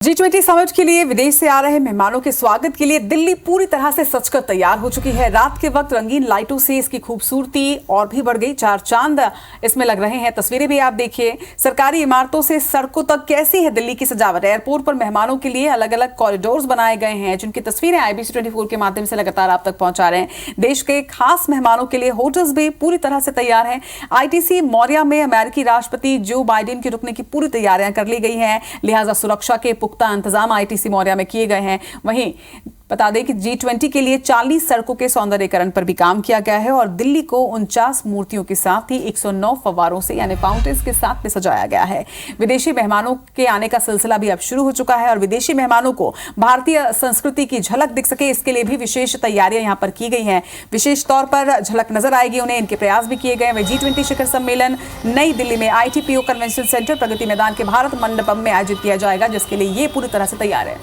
G20 summit के लिए विदेश से आ रहे मेहमानों के स्वागत के लिए दिल्ली पूरी तरह से सजकर तैयार हो चुकी है। रात के वक्त रंगीन लाइटों से इसकी खूबसूरती और भी बढ़ गई। चार चांद इसमें लग रहे हैं। तस्वीरें भी आप देखिए, सरकारी इमारतों से सड़कों तक कैसी है दिल्ली की सजावट। एयरपोर्ट पर मेहमानों के लिए अलग अलग कॉरिडोर्स बनाए गए हैं, जिनकी तस्वीरें IBC 24 के माध्यम से लगातार आप तक पहुंचा रहे हैं। देश के खास मेहमानों के लिए होटल्स भी पूरी तरह से तैयार हैं। ITC मौर्या में अमेरिकी राष्ट्रपति जो बाइडेन के रुकने की पूरी तैयारियां कर ली गई हैं, लिहाजा सुरक्षा के पुख्ता इंतजाम ITC मौर्या में किए गए हैं। वहीं बता दें कि G20 के लिए 40 सड़कों के सौंदर्यीकरण पर भी काम किया गया है और दिल्ली को 49 मूर्तियों के साथ ही 109 फव्वारों से यानी फाउंटेन्स के साथ भी सजाया गया है। विदेशी मेहमानों के आने का सिलसिला भी अब शुरू हो चुका है और विदेशी मेहमानों को भारतीय संस्कृति की झलक दिख सके, इसके लिए भी विशेष तैयारियां यहां पर की गई हैं। विशेष तौर पर झलक नजर आएगी उन्हें, इनके प्रयास भी किए गए। G20 शिखर सम्मेलन नई दिल्ली में ITPO convention centre Pragati Maidan के भारत मंडपम में आयोजित किया जाएगा, जिसके लिए ये पूरी तरह से तैयार है।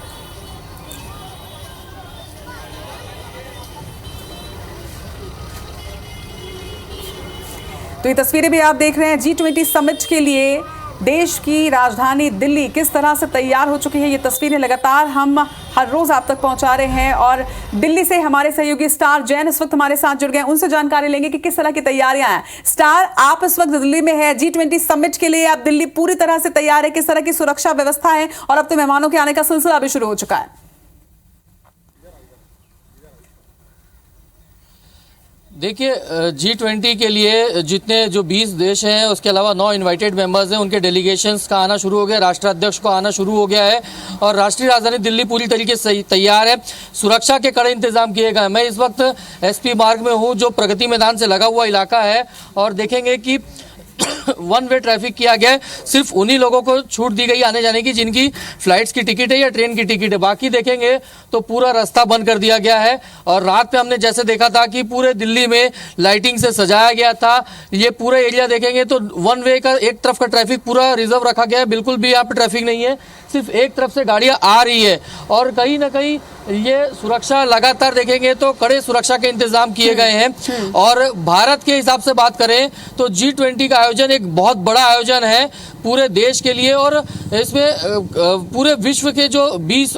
तो ये तस्वीरें भी आप देख रहे हैं। G20 समिट के लिए देश की राजधानी दिल्ली किस तरह से तैयार हो चुकी है, ये तस्वीरें लगातार हम हर रोज आप तक पहुंचा रहे हैं। और दिल्ली से हमारे सहयोगी स्टार जैन इस वक्त हमारे साथ जुड़ गए हैं, उनसे जानकारी लेंगे कि किस तरह की तैयारियां हैं। स्टार, आप इस वक्त दिल्ली में है, G20 समिट के लिए आप दिल्ली पूरी तरह से तैयार है, किस तरह की सुरक्षा व्यवस्था है और अब तो मेहमानों के आने का सिलसिला भी शुरू हो चुका है। देखिए, G20 के लिए जितने जो 20 देश हैं, उसके अलावा 9 इनवाइटेड मेंबर्स हैं, उनके डेलीगेशंस का आना शुरू हो गया, राष्ट्राध्यक्ष को आना शुरू हो गया है और राष्ट्रीय राजधानी दिल्ली पूरी तरीके से तैयार है। सुरक्षा के कड़े इंतजाम किए गए हैं। मैं इस वक्त SP मार्ग में हूं, जो प्रगति मैदान से लगा हुआ इलाका है, और देखेंगे कि वन वे ट्रैफिक किया गया है। सिर्फ उन्हीं लोगों को छूट दी गई आने जाने की जिनकी फ्लाइट्स की टिकट है या ट्रेन की टिकट है। बाकी देखेंगे तो पूरा रास्ता बंद कर दिया गया है। और रात में हमने जैसे देखा था कि पूरे दिल्ली में लाइटिंग से सजाया गया था। ये पूरा एरिया देखेंगे तो वन वे का एक तरफ का ट्रैफिक पूरा रिजर्व रखा गया है, बिल्कुल भी यहाँ पे ट्रैफिक नहीं है, सिर्फ एक तरफ से गाड़ियाँ आ रही है। और कहीं ना कहीं ये सुरक्षा लगातार देखेंगे तो कड़े सुरक्षा के इंतजाम किए गए हैं। और भारत के हिसाब से बात करें तो G20 का आयोजन एक बहुत बड़ा आयोजन है पूरे देश के लिए। और इसमें पूरे विश्व के जो 20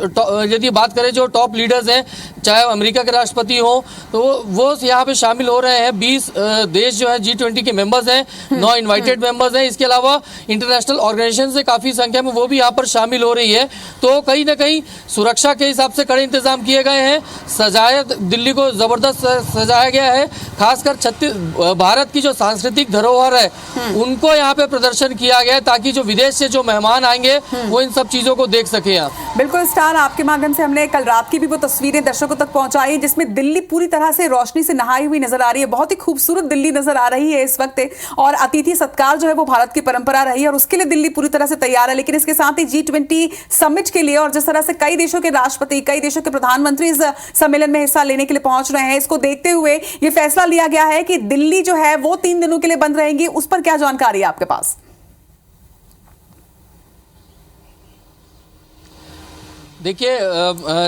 यदि बात करें जो टॉप लीडर्स हैं, चाहे अमेरिका के राष्ट्रपति हो, तो वो यहाँ पे शामिल हो रहे हैं। 20 देश जो है G20 के मेंबर्स हैं, 9 इनवाइटेड मेंबर्स हैं। इसके अलावा इंटरनेशनल ऑर्गेनाइजेशन से काफ़ी संख्या में वो भी यहाँ पर शामिल हो रही है। तो कहीं ना कहीं सुरक्षा के हिसाब से कड़े इंतजाम किए गए हैं। सजाया दिल्ली को ज़बरदस्त सजाया गया है। खासकर भारत की जो सांस्कृतिक धरोहर है उनको यहाँ पे प्रदर्शन किया गया है, ताकि जो विदेश से जो मेहमान आएंगे वो इन सब चीज़ों को देख सके। आप बिल्कुल स्टार, आपके माध्यम से हमने कल रात की भी वो तस्वीरें दर्शकों तक पहुंचाई, जिसमें दिल्ली पूरी तरह से रोशनी से नहाई हुई नजर आ रही है। बहुत ही खूबसूरत दिल्ली नजर आ रही है इस वक्त। और अतिथि सत्कार जो है वो भारत की परंपरा रही है और उसके लिए दिल्ली पूरी तरह से तैयार है। लेकिन इसके साथ ही G20 समिट के लिए और जिस तरह से कई देशों के राष्ट्रपति, कई देशों के प्रधानमंत्री इस सम्मेलन में हिस्सा लेने के लिए पहुंच रहे हैं, इसको देखते हुए ये फैसला लिया गया है कि दिल्ली जो है वो 3 दिनों के लिए बंद रहेंगी। उस पर क्या जानकारी है आपके पास? देखिए,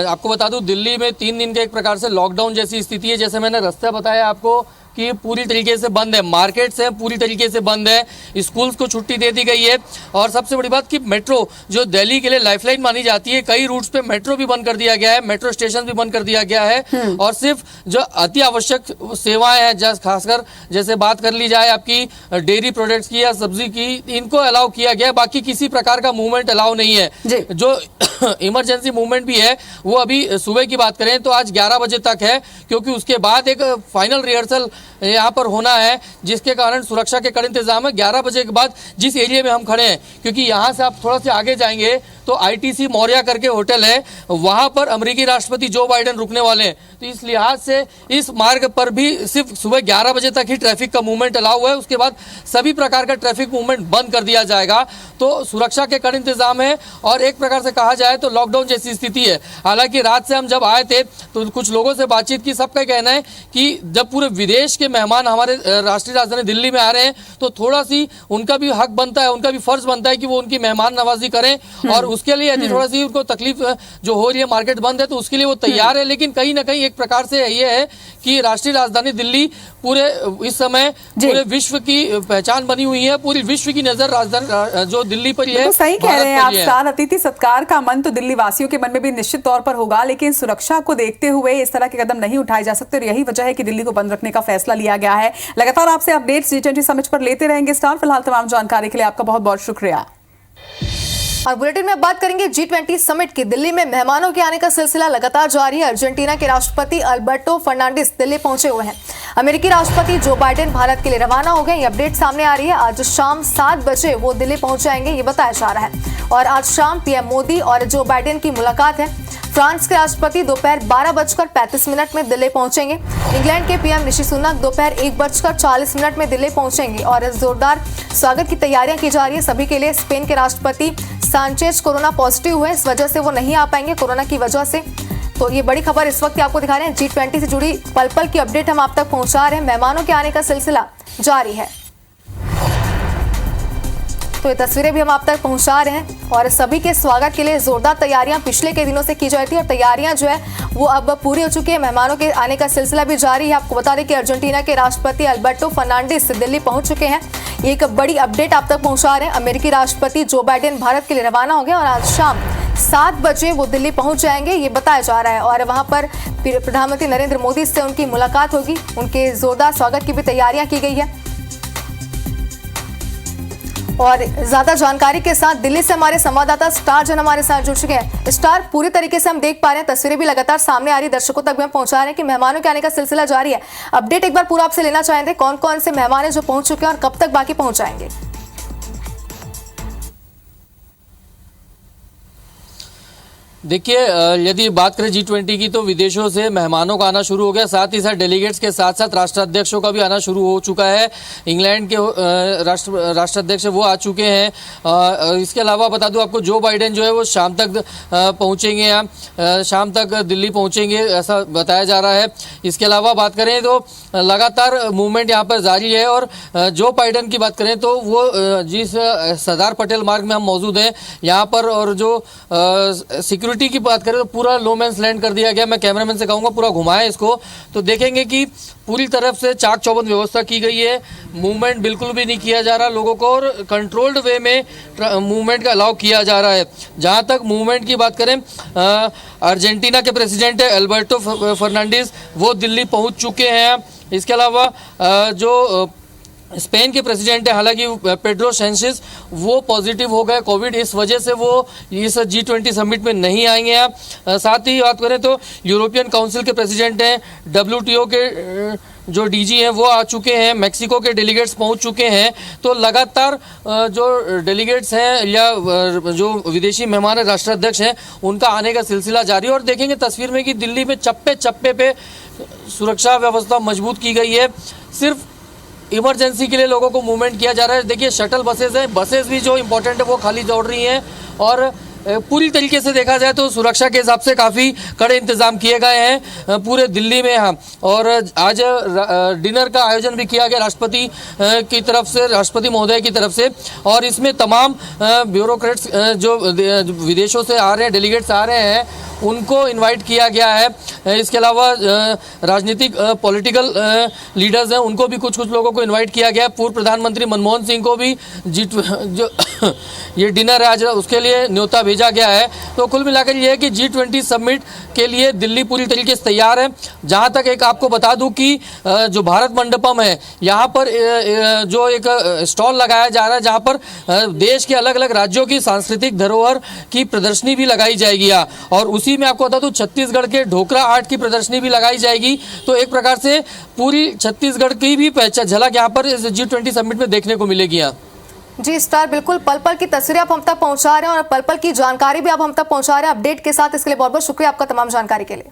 आपको बता दूं, दिल्ली में 3 दिन के एक प्रकार से लॉकडाउन जैसी स्थिति है। जैसे मैंने रास्ता बताया आपको कि पूरी तरीके से बंद है, मार्केट्स हैं पूरी तरीके से बंद है, स्कूल्स को छुट्टी दे दी गई है। और सबसे बड़ी बात कि मेट्रो जो दिल्ली के लिए लाइफलाइन मानी जाती है, कई रूट्स पे मेट्रो भी बंद कर दिया गया है, मेट्रो स्टेशन भी बंद कर दिया गया है। और सिर्फ जो अति आवश्यक सेवाएं हैं, खासकर जैसे बात कर ली जाए आपकी डेयरी प्रोडक्ट्स की या सब्जी की, इनको अलाउ किया गया है। बाकी किसी प्रकार का मूवमेंट अलाउ नहीं है। जो इमरजेंसी मूवमेंट भी है वो अभी सुबह की बात करें तो आज 11 बजे तक है, क्योंकि उसके बाद एक फाइनल रिहर्सल यहाँ पर होना है, जिसके कारण सुरक्षा के कड़े इंतजाम है। 11 बजे के बाद जिस एरिया में हम खड़े हैं, क्योंकि यहाँ से आप थोड़ा सा आगे जाएंगे तो ITC मौर्या करके होटल है, वहाँ पर अमेरिकी राष्ट्रपति जो बाइडेन रुकने वाले हैं। तो इस लिहाज से इस मार्ग पर भी सिर्फ सुबह 11 बजे तक ही ट्रैफिक का मूवमेंट अलाउ है, उसके बाद सभी प्रकार का ट्रैफिक मूवमेंट बंद कर दिया जाएगा। तो सुरक्षा के कड़े इंतजाम है और एक प्रकार से कहा जाए तो लॉकडाउन जैसी स्थिति है। हालांकि रात से हम जब आए थे तो कुछ लोगों से बातचीत की, सबका कहना है कि जब पूरे विदेश देश के मेहमान हमारे राष्ट्रीय राजधानी दिल्ली में आ रहे हैं, तो थोड़ा सी उनका भी हक बनता है, उनका भी फर्ज बनता है कि वो उनकी मेहमान नवाजी करें। और उसके लिए यदि थोड़ा सी उनको तकलीफ जो हो रही है, मार्केट बंद है, तो उसके लिए वो तैयार है। लेकिन कहीं ना कहीं एक प्रकार से ये है कि राष्ट्रीय राजधानी दिल्ली पूरे इस समय पूरे विश्व की पहचान बनी हुई है, पूरी विश्व की नजर राजधानी जो दिल्ली पर ही है। तो सही कह रहे हैं आप स्टार, अतिथि सत्कार का मन तो दिल्ली वासियों के मन में भी निश्चित तौर पर होगा, लेकिन सुरक्षा को देखते हुए इस तरह के कदम नहीं उठाए जा सकते और यही वजह है कि दिल्ली को बंद रखने का फैसला लिया गया है। लगातार आपसे अपडेट्स G20 समिट पर लेते रहेंगे स्टार। फिलहाल तमाम जानकारी के लिए आपका बहुत बहुत शुक्रिया। और बुलेटिन में बात करेंगे G20 समिट की। दिल्ली में मेहमानों के आने का सिलसिला लगातार जारी है। अर्जेंटीना के राष्ट्रपति अल्बर्टो फर्नांडिस दिल्ली पहुंचे हुए हैं। अमेरिकी राष्ट्रपति जो बाइडेन भारत के लिए रवाना हो गए। ये अपडेट सामने आ रही है। आज शाम 7 बजे वो दिल्ली पहुंच जाएंगे, ये बताया जा रहा है। और आज शाम पीएम मोदी और जो बाइडेन की मुलाकात है। फ्रांस के राष्ट्रपति दोपहर 12:35 में दिल्ली पहुंचेंगे। इंग्लैंड के पीएम ऋषि सुनक दोपहर 1:40 में दिल्ली पहुंचेंगे और जोरदार स्वागत की तैयारियां की जा रही है सभी के लिए। स्पेन के राष्ट्रपति सांचेज कोरोना पॉजिटिव हुए, इस वजह से वो नहीं आ पाएंगे कोरोना की वजह से। तो ये बड़ी खबर इस वक्त आपको दिखा रहे हैं। G20 से जुड़ी पल पल की अपडेट हम आप तक पहुंचा रहे हैं। मेहमानों के आने का सिलसिला जारी है, तो ये तस्वीरें भी हम आप तक पहुंचा रहे हैं। और सभी के स्वागत के लिए जोरदार तैयारियां पिछले के दिनों से की जा रही थी और तैयारियां जो है वो अब पूरी हो चुकी है। मेहमानों के आने का सिलसिला भी जारी है। आपको बता दें कि अर्जेंटीना के राष्ट्रपति अल्बर्टो फर्नांडिस दिल्ली पहुंच चुके हैं। ये एक बड़ी अपडेट आप तक पहुंचा रहे हैं। अमेरिकी राष्ट्रपति जो बाइडेन भारत के लिए रवाना हो गए और आज शाम 7 बजे वो दिल्ली पहुंच जाएंगे, ये बताया जा रहा है। और वहां पर प्रधानमंत्री नरेंद्र मोदी से उनकी मुलाकात होगी। उनके जोरदार स्वागत की भी तैयारियां की गई है। और ज्यादा जानकारी के साथ दिल्ली से हमारे संवाददाता स्टार जन हमारे साथ जुड़ चुके हैं। स्टार, पूरी तरीके से हम देख पा रहे हैं, तस्वीरें भी लगातार सामने आ रही है, दर्शकों तक भी हम पहुंचा रहे हैं कि मेहमानों के आने का सिलसिला जारी है। अपडेट एक बार पूरा आपसे लेना चाहेंगे, कौन कौन से मेहमान हैं जो पहुंच चुके हैं और कब तक बाकी पहुंच जाएंगे? देखिए, यदि बात करें G20 की तो विदेशों से मेहमानों का आना शुरू हो गया। साथ ही साथ डेलीगेट्स के साथ साथ राष्ट्राध्यक्षों का भी आना शुरू हो चुका है। इंग्लैंड के राष्ट्राध्यक्ष वो आ चुके हैं। इसके अलावा बता दूं आपको, जो बाइडेन जो है वो शाम तक पहुंचेंगे, यहाँ शाम तक दिल्ली पहुंचेंगे ऐसा बताया जा रहा है। इसके अलावा बात करें तो लगातार मूवमेंट यहाँ पर जारी है। और जो बाइडेन की बात करें तो वो जिस सरदार पटेल मार्ग में हम मौजूद हैं यहाँ पर, और जो सिक्योरिटी की बात करें तो पूरा लो मैंस लैंड कर दिया गया। मैं कैमरामैन से कहूँगा पूरा घुमाएं इसको, तो देखेंगे कि पूरी तरफ से चाक चौबंद व्यवस्था की गई है। मूवमेंट बिल्कुल भी नहीं किया जा रहा लोगों को, और कंट्रोल्ड वे में मूवमेंट का अलाउ किया जा रहा है। जहाँ तक मूवमेंट की बात करें, अर्जेंटीना के प्रेसिडेंट है अल्बर्टो फर्नांडिस, वो दिल्ली पहुँच चुके हैं। इसके अलावा जो स्पेन के प्रेसिडेंट है, हालांकि पेड्रो सैंचेज, वो पॉजिटिव हो गए कोविड, इस वजह से वो इस G20 समिट में नहीं आएंगे। आप साथ ही बात करें तो यूरोपियन काउंसिल के प्रेसिडेंट हैं, WTO के जो DG हैं वो आ चुके हैं, मैक्सिको के डेलीगेट्स पहुंच चुके हैं। तो लगातार जो डेलीगेट्स हैं या जो विदेशी मेहमान है, राष्ट्राध्यक्ष हैं, उनका आने का सिलसिला जारी है। और देखेंगे तस्वीर में कि दिल्ली में चप्पे चप्पे पे सुरक्षा व्यवस्था मजबूत की गई है। सिर्फ इमरजेंसी के लिए लोगों को मूवमेंट किया जा रहा है। देखिए, शटल बसेज हैं, बसेज भी जो इंपॉर्टेंट है वो खाली दौड़ रही हैं। और पूरी तरीके से देखा जाए तो सुरक्षा के हिसाब से काफ़ी कड़े इंतजाम किए गए हैं पूरे दिल्ली में। हाँ, और आज डिनर का आयोजन भी किया गया राष्ट्रपति की तरफ से, राष्ट्रपति महोदय की तरफ से। और इसमें तमाम ब्यूरोक्रेट्स जो विदेशों से आ रहे हैं, डेलीगेट्स आ रहे हैं, उनको इनवाइट किया गया है। इसके अलावा राजनीतिक पॉलिटिकल लीडर्स हैं, उनको भी कुछ लोगों को इनवाइट किया गया है। पूर्व प्रधानमंत्री मनमोहन सिंह को भी जो ये डिनर है आज, उसके लिए न्योता भेजा गया है। तो कुल मिलाकर ये है कि G20 समिट के लिए दिल्ली पूरी तरीके से तैयार है। जहां तक एक आपको बता दूं कि जो भारत मंडपम है, यहाँ पर जो एक स्टॉल लगाया जा रहा है, जहां पर देश के अलग अलग राज्यों की सांस्कृतिक धरोहर की प्रदर्शनी भी लगाई जाएगी। और उसी में आपको बता दूं छत्तीसगढ़ के ढोकरा आर्ट की प्रदर्शनी भी लगाई जाएगी। तो एक प्रकार से पूरी छत्तीसगढ़ की भी पहचान झलक यहाँ पर इस G20 समिट में देखने को मिलेगी। जी स्टार, बिल्कुल पल पल की तस्वीरें आप हम तक पहुंचा रहे हैं और पल पल की जानकारी भी आप हम तक पहुंचा रहे हैं अपडेट के साथ। इसके लिए बहुत बहुत शुक्रिया आपका तमाम जानकारी के लिए।